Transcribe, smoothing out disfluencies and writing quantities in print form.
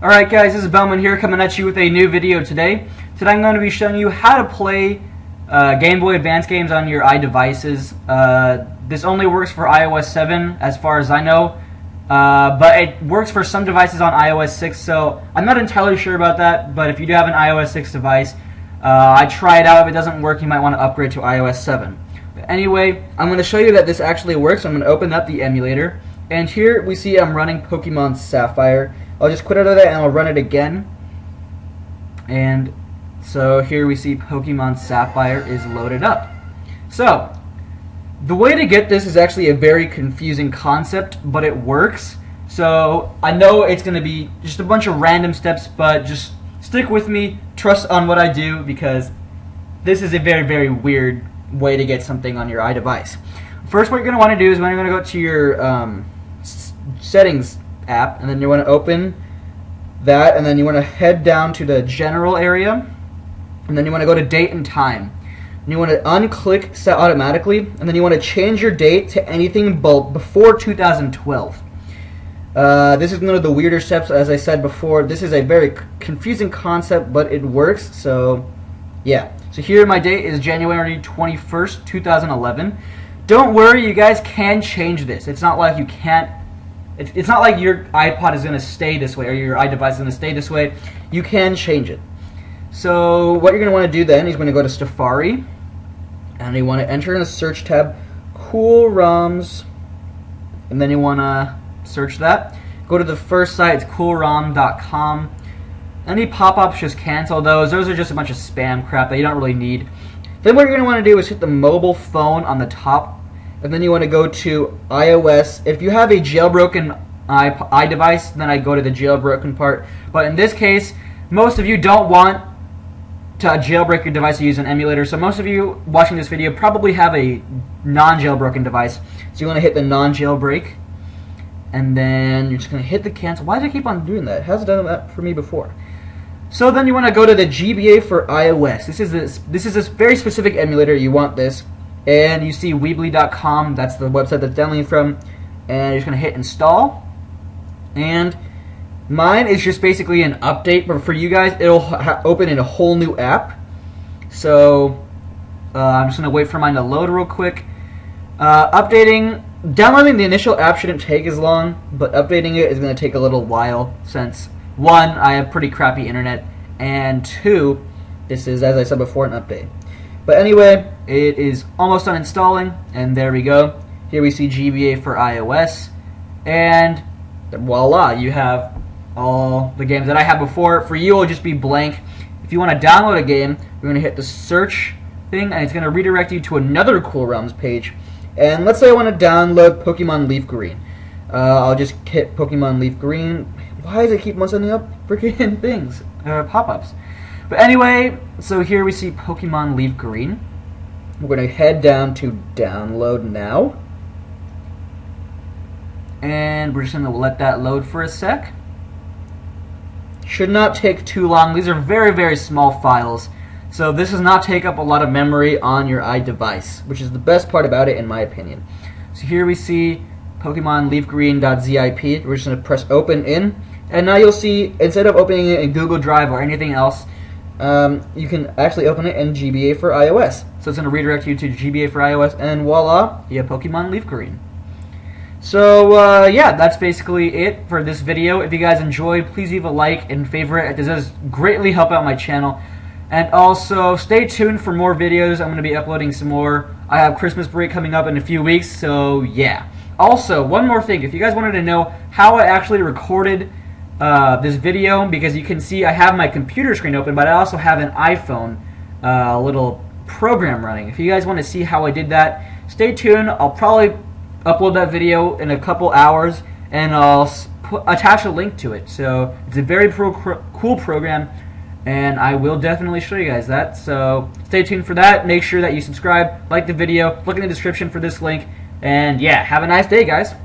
Alright guys, this is Bowmen here coming at you with a new video today. Today I'm going to be showing you how to play Game Boy Advance games on your iDevices. This only works for iOS 7 as far as I know, but it works for some devices on iOS 6, so I'm not entirely sure about that, but if you do have an iOS 6 device, I try it out. If it doesn't work, you might want to upgrade to iOS 7. But anyway, I'm going to show you that this actually works. So I'm going to open up the emulator, and here we see I'm running Pokemon Sapphire. I'll just quit out of that and I'll run it again. And so here we see Pokemon Sapphire is loaded up. So the way to get this is actually a very confusing concept, but it works. So I know it's going to be just a bunch of random steps, but just stick with me, trust on what I do, because this is a very, very weird way to get something on your iDevice. First, what you're going to want to do is when you're going to go to your settings app, and then you want to open that, and then you want to head down to the general area, and then you want to go to date and time, and you want to unclick set automatically, and then you want to change your date to anything before 2012. This is one of the weirder steps. As I said before, this is a very confusing concept, but it works. So yeah, so here my date is January 21st 2011. Don't worry, you guys can change this. It's not like you can't. It's not like your iPod is going to stay this way or your iDevice is going to stay this way. You can change it. So what you're going to want to do then is going to go to Safari, and you want to enter in the search tab Cool ROMs, and then you want to search that. Go to the first site, it's coolrom.com. Any pop-ups, just cancel those. Those are just a bunch of spam crap that you don't really need. Then what you're going to want to do is hit the mobile phone on the top, and then you want to go to iOS. If you have a jailbroken iDevice, then I go to the jailbroken part. But in this case, most of you don't want to jailbreak your device to use an emulator. So most of you watching this video probably have a non-jailbroken device. So you want to hit the non-jailbreak, and then you're just going to hit the cancel. Why does it keep on doing that? It hasn't done that for me before. So then you want to go to the GBA for iOS. This is this very specific emulator. You want this. And you see Weebly.com, that's the website that's downloading from, and you're just going to hit install. And mine is just basically an update, but for you guys, it'll open in a whole new app. So I'm just going to wait for mine to load real quick. Downloading the initial app shouldn't take as long, but updating it is going to take a little while since, one, I have pretty crappy internet, and two, this is, as I said before, an update. But anyway, it is almost done installing, and there we go. Here we see GBA for iOS, and voila, you have all the games that I had before. For you, it'll just be blank. If you want to download a game, you're going to hit the search thing, and it's going to redirect you to another Cool ROMs page. And let's say I want to download Pokemon Leaf Green. I'll just hit Pokemon Leaf Green. Why does it keep on sending up freaking things, pop-ups? But anyway, so here we see Pokemon Leaf Green. We're going to head down to download now. And we're just going to let that load for a sec. Should not take too long. These are very, very small files. So this does not take up a lot of memory on your iDevice, which is the best part about it in my opinion. So here we see Pokemon Leaf Green.zip. We're just going to press open in. And now you'll see, instead of opening it in Google Drive or anything else, you can actually open it in GBA for iOS. So it's going to redirect you to GBA for iOS, and voila, you have Pokemon Leaf Green. So yeah, that's basically it for this video. If you guys enjoyed, please leave a like and favorite. It does greatly help out my channel. And also, stay tuned for more videos. I'm going to be uploading some more. I have Christmas break coming up in a few weeks, so yeah. Also, one more thing. If you guys wanted to know how I actually recorded this video, because you can see I have my computer screen open, but I also have an iPhone little program running. If you guys want to see how I did that, stay tuned. I'll probably upload that video in a couple hours, and I'll attach a link to it. So it's a very cool program, and I will definitely show you guys that. So stay tuned for that. Make sure that you subscribe, like the video, look in the description for this link, and yeah, have a nice day, guys.